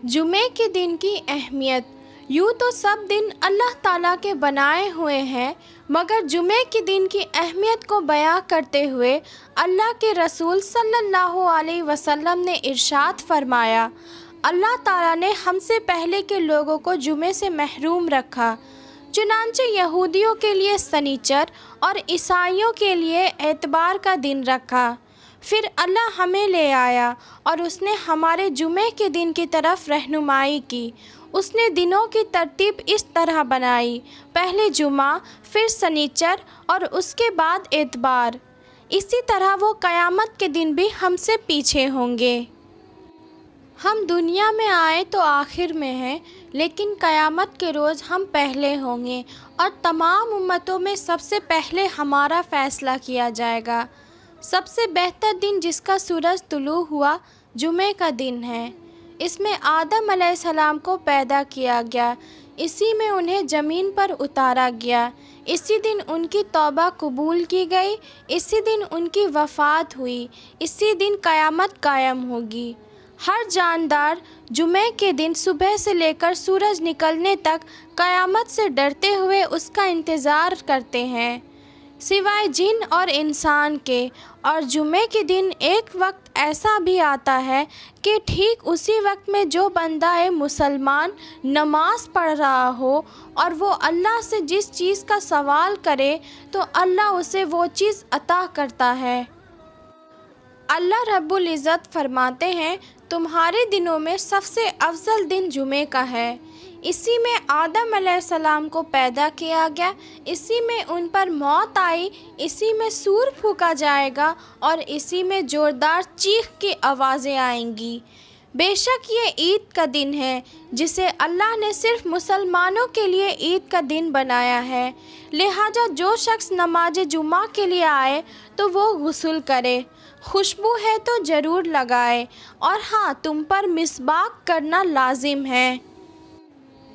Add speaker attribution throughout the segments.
Speaker 1: جمعے کے دن کی اہمیت۔ یوں تو سب دن اللہ تعالیٰ کے بنائے ہوئے ہیں، مگر جمعے کے دن کی اہمیت کو بیان کرتے ہوئے اللہ کے رسول صلی اللہ علیہ وسلم نے ارشاد فرمایا، اللہ تعالیٰ نے ہم سے پہلے کے لوگوں کو جمعے سے محروم رکھا، چنانچہ یہودیوں کے لیے سنیچر اور عیسائیوں کے لیے اتوار کا دن رکھا۔ پھر اللہ ہمیں لے آیا اور اس نے ہمارے جمعے کے دن کی طرف رہنمائی کی۔ اس نے دنوں کی ترتیب اس طرح بنائی، پہلے جمعہ، پھر سنیچر اور اس کے بعد اتوار۔ اسی طرح وہ قیامت کے دن بھی ہم سے پیچھے ہوں گے۔ ہم دنیا میں آئے تو آخر میں ہیں، لیکن قیامت کے روز ہم پہلے ہوں گے اور تمام امتوں میں سب سے پہلے ہمارا فیصلہ کیا جائے گا۔ سب سے بہتر دن جس کا سورج طلوع ہوا جمعے کا دن ہے۔ اس میں آدم علیہ السلام کو پیدا کیا گیا، اسی میں انہیں زمین پر اتارا گیا، اسی دن ان کی توبہ قبول کی گئی، اسی دن ان کی وفات ہوئی، اسی دن قیامت قائم ہوگی۔ ہر جاندار جمعے کے دن صبح سے لے کر سورج نکلنے تک قیامت سے ڈرتے ہوئے اس کا انتظار کرتے ہیں، سوائے جن اور انسان کے۔ اور جمعے کے دن ایک وقت ایسا بھی آتا ہے کہ ٹھیک اسی وقت میں جو بندہ مسلمان نماز پڑھ رہا ہو اور وہ اللہ سے جس چیز کا سوال کرے تو اللہ اسے وہ چیز عطا کرتا ہے۔ اللہ رب العزت فرماتے ہیں، تمہارے دنوں میں سب سے افضل دن جمعے کا ہے، اسی میں آدم علیہ السلام کو پیدا کیا گیا، اسی میں ان پر موت آئی، اسی میں سور پھونکا جائے گا اور اسی میں زوردار چیخ کی آوازیں آئیں گی۔ بے شک یہ عید کا دن ہے جسے اللہ نے صرف مسلمانوں کے لیے عید کا دن بنایا ہے، لہٰذا جو شخص نماز جمعہ کے لیے آئے تو وہ غسل کرے، خوشبو ہے تو ضرور لگائے، اور ہاں تم پر مسواک کرنا لازم ہے۔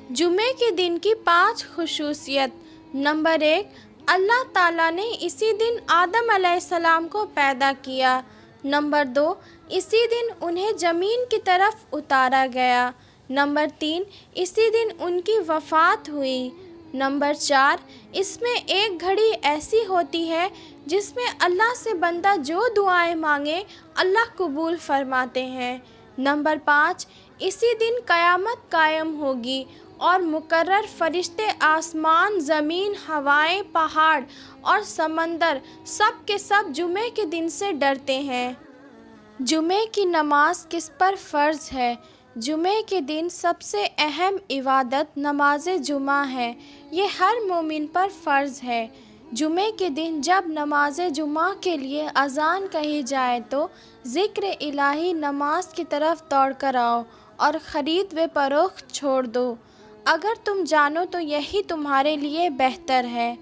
Speaker 1: جمعے کے دن کی 5 خصوصیت۔ نمبر 1، اللہ تعالیٰ نے اسی دن آدم علیہ السلام کو پیدا کیا۔ نمبر 2، اسی دن انہیں زمین کی طرف اتارا گیا۔ نمبر 3، اسی دن ان کی وفات ہوئی۔ نمبر 4، اس میں ایک گھڑی ایسی ہوتی ہے جس میں اللہ سے بندہ جو دعائیں مانگے اللہ قبول فرماتے ہیں۔ نمبر 5، اسی دن قیامت قائم ہوگی اور مقرر فرشتے آسمان، زمین، ہوائیں، پہاڑ اور سمندر سب کے سب جمعے کے دن سے ڈرتے ہیں۔ جمعے کی نماز کس پر فرض ہے؟ جمعے کے دن سب سے اہم عبادت نماز جمعہ ہے، یہ ہر مومن پر فرض ہے۔ جمعے کے دن جب نماز جمعہ کے لیے اذان کہی جائے تو ذکر الہی، نماز کی طرف دوڑ کر آؤ اور خرید و فروخت چھوڑ دو، اگر تم جانو تو یہی تمہارے لیے بہتر ہے۔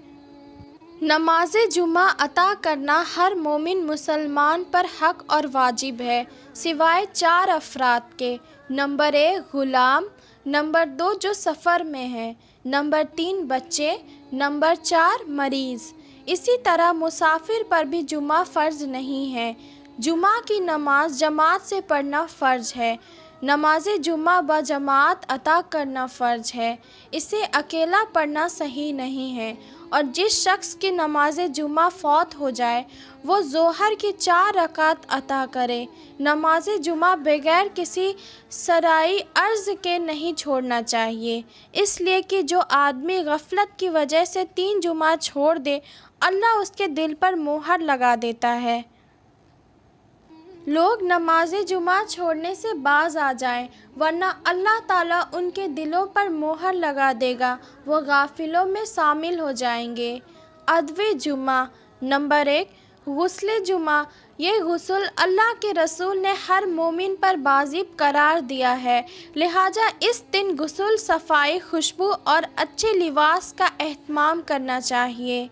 Speaker 1: نماز جمعہ ادا کرنا ہر مومن مسلمان پر حق اور واجب ہے، سوائے 4 افراد کے۔ نمبر 1، غلام۔ نمبر 2، جو سفر میں ہیں۔ نمبر 3، بچے۔ نمبر 4، مریض۔ اسی طرح مسافر پر بھی جمعہ فرض نہیں ہے۔ جمعہ کی نماز جماعت سے پڑھنا فرض ہے۔ نماز جمعہ بجماعت ادا کرنا فرض ہے، اسے اکیلا پڑھنا صحیح نہیں ہے۔ اور جس شخص کی نماز جمعہ فوت ہو جائے وہ ظہر کی 4 رکعت ادا کرے۔ نماز جمعہ بغیر کسی شرعی عذر کے نہیں چھوڑنا چاہیے، اس لیے کہ جو آدمی غفلت کی وجہ سے 3 جمعہ چھوڑ دے اللہ اس کے دل پر مہر لگا دیتا ہے۔ لوگ نماز جمعہ چھوڑنے سے باز آ جائیں، ورنہ اللہ تعالیٰ ان کے دلوں پر مہر لگا دے گا، وہ غافلوں میں شامل ہو جائیں گے۔ ادب جمعہ۔ نمبر 1، غسل جمعہ۔ یہ غسل اللہ کے رسول نے ہر مومن پر واجب قرار دیا ہے، لہٰذا اس دن غسل، صفائی، خوشبو اور اچھے لباس کا اہتمام کرنا چاہیے۔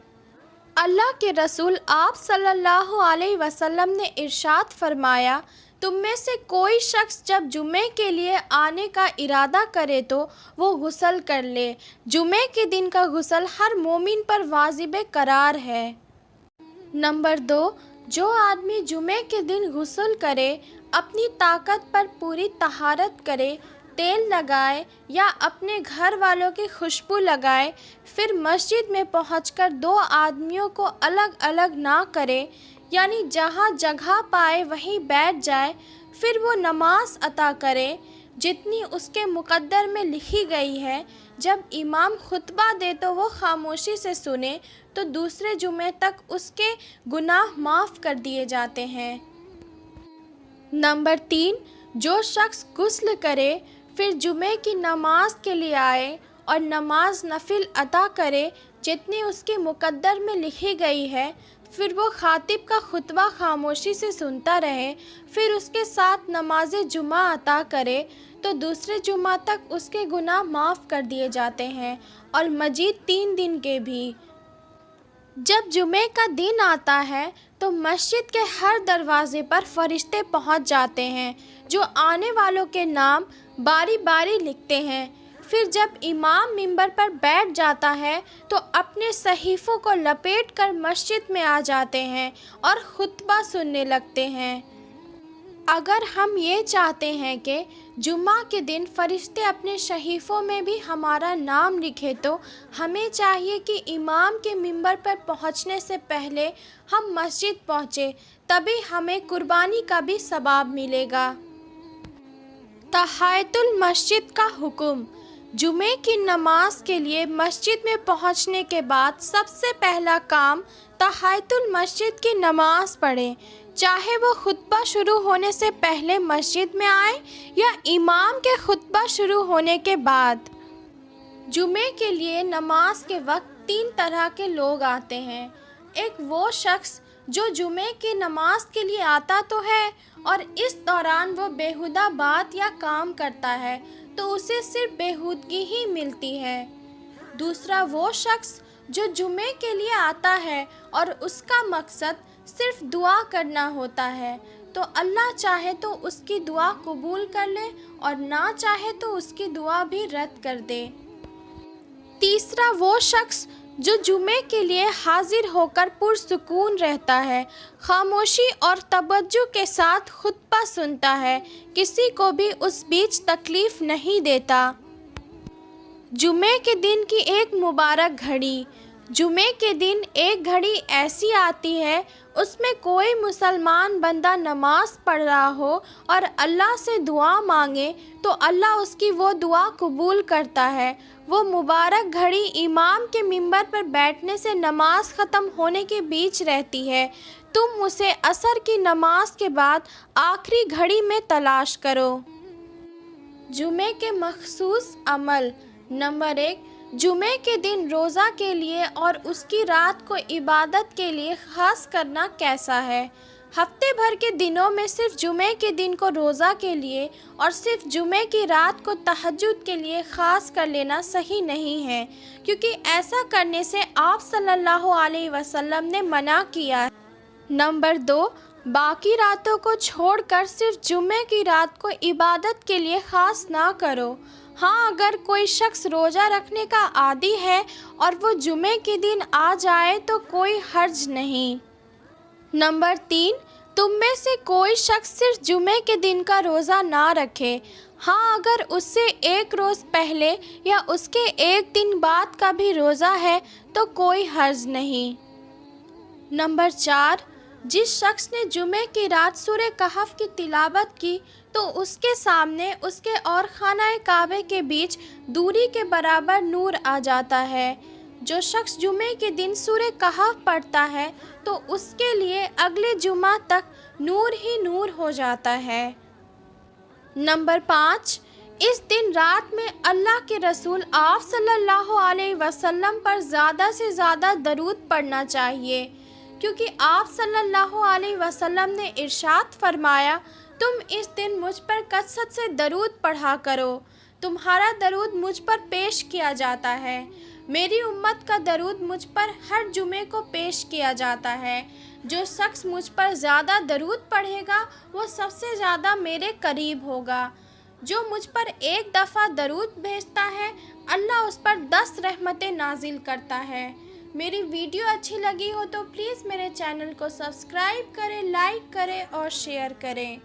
Speaker 1: اللہ کے رسول آپ صلی اللہ علیہ وسلم نے ارشاد فرمایا، تم میں سے کوئی شخص جب جمعے کے لیے آنے کا ارادہ کرے تو وہ غسل کر لے۔ جمعے کے دن کا غسل ہر مومن پر واجب قرار ہے۔ نمبر 2، جو آدمی جمعے کے دن غسل کرے، اپنی طاقت پر پوری طہارت کرے، تیل لگائے یا اپنے گھر والوں کی خوشبو لگائے، پھر مسجد میں پہنچ کر 2 آدمیوں کو الگ الگ نہ کرے، یعنی جہاں جگہ پائے وہیں بیٹھ جائے، پھر وہ نماز ادا کرے جتنی اس کے مقدر میں لکھی گئی ہے۔ جب امام خطبہ دے تو وہ خاموشی سے سنے، تو دوسرے جمعے تک اس کے گناہ معاف کر دیے جاتے ہیں۔ نمبر 3، جو شخص غسل کرے پھر جمعے کی نماز کے لیے آئے اور نماز نفل ادا کرے جتنی اس کے مقدر میں لکھی گئی ہے، پھر وہ خطیب کا خطبہ خاموشی سے سنتا رہے، پھر اس کے ساتھ نماز جمعہ ادا کرے، تو دوسرے جمعہ تک اس کے گناہ معاف کر دیے جاتے ہیں، اور مزید 3 دن کے بھی۔ جب جمعے کا دن آتا ہے تو مسجد کے ہر دروازے پر فرشتے پہنچ جاتے ہیں جو آنے والوں کے نام باری باری لکھتے ہیں۔ پھر جب امام منبر پر بیٹھ جاتا ہے تو اپنے صحیفوں کو لپیٹ کر مسجد میں آ جاتے ہیں اور خطبہ سننے لگتے ہیں۔ اگر ہم یہ چاہتے ہیں کہ جمعہ کے دن فرشتے اپنے صحیفوں میں بھی ہمارا نام لکھیں تو ہمیں چاہیے کہ امام کے منبر پر پہنچنے سے پہلے ہم مسجد پہنچیں، تبھی ہمیں قربانی کا بھی ثواب ملے گا۔ تحیۃ المسجد کا حکم۔ جمعے کی نماز کے لیے مسجد میں پہنچنے کے بعد سب سے پہلا کام تحیۃ المسجد کی نماز پڑھیں، چاہے وہ خطبہ شروع ہونے سے پہلے مسجد میں آئے یا امام کے خطبہ شروع ہونے کے بعد۔ جمعے کے لیے نماز کے وقت 3 طرح کے لوگ آتے ہیں۔ ایک وہ شخص جو جمعے کی نماز کے لیے آتا تو ہے اور اس دوران وہ بیہودہ بات یا کام کرتا ہے تو اسے صرف بیہودگی ہی ملتی ہے۔ دوسرا وہ شخص جو جمعے کے لیے آتا ہے اور اس کا مقصد صرف دعا کرنا ہوتا ہے، تو اللہ چاہے تو اس کی دعا قبول کر لے اور نہ چاہے تو اس کی دعا بھی رد کر دے۔ تیسرا وہ شخص جو جمعے کے لیے حاضر ہو کر پرسکون رہتا ہے، خاموشی اور توجہ کے ساتھ خطبہ سنتا ہے، کسی کو بھی اس بیچ تکلیف نہیں دیتا۔ جمعے کے دن کی ایک مبارک گھڑی۔ جمعے کے دن ایک گھڑی ایسی آتی ہے، اس میں کوئی مسلمان بندہ نماز پڑھ رہا ہو اور اللہ سے دعا مانگے تو اللہ اس کی وہ دعا قبول کرتا ہے۔ وہ مبارک گھڑی امام کے منبر پر بیٹھنے سے نماز ختم ہونے کے بیچ رہتی ہے۔ تم اسے عصر کی نماز کے بعد آخری گھڑی میں تلاش کرو۔ جمعے کے مخصوص عمل۔ نمبر 1، جمعے کے دن روزہ کے لیے اور اس کی رات کو عبادت کے لیے خاص کرنا کیسا ہے؟ ہفتے بھر کے دنوں میں صرف جمعے کے دن کو روزہ کے لیے اور صرف جمعے کی رات کو تہجد کے لیے خاص کر لینا صحیح نہیں ہے، کیونکہ ایسا کرنے سے آپ صلی اللہ علیہ وسلم نے منع کیا ہے۔ نمبر 2، باقی راتوں کو چھوڑ کر صرف جمعے کی رات کو عبادت کے لیے خاص نہ کرو۔ ہاں، اگر کوئی شخص روزہ رکھنے کا عادی ہے اور وہ جمعے کے دن آ جائے تو کوئی حرج نہیں۔ نمبر 3، تم میں سے کوئی شخص صرف جمعے کے دن کا روزہ نہ رکھے۔ ہاں، اگر اس سے ایک روز پہلے یا اس کے ایک دن بعد کا بھی روزہ ہے تو کوئی حرج نہیں۔ نمبر 4، جس شخص نے جمعے کی رات سورہ کہف کی تلاوت کی تو اس کے سامنے اس کے اور خانہ کعبہ کے بیچ دوری کے برابر نور آ جاتا ہے۔ جو شخص جمعے کے دن سورہ کہف پڑھتا ہے تو اس کے لیے اگلے جمعہ تک نور ہی نور ہو جاتا ہے۔ نمبر 5، اس دن رات میں اللہ کے رسول آپ صلی اللہ علیہ وسلم پر زیادہ سے زیادہ درود پڑھنا چاہیے، کیونکہ آپ صلی اللہ علیہ وسلم نے ارشاد فرمایا، تم اس دن مجھ پر کثرت سے درود پڑھا کرو، تمہارا درود مجھ پر پیش کیا جاتا ہے، میری امت کا درود مجھ پر ہر جمعے کو پیش کیا جاتا ہے۔ جو شخص مجھ پر زیادہ درود پڑھے گا وہ سب سے زیادہ میرے قریب ہوگا۔ جو مجھ پر ایک دفعہ درود بھیجتا ہے اللہ اس پر 10 رحمتیں نازل کرتا ہے۔ میری ویڈیو اچھی لگی ہو تو پلیز میرے چینل کو سبسکرائب کریں، لائک کریں اور شیئر کریں۔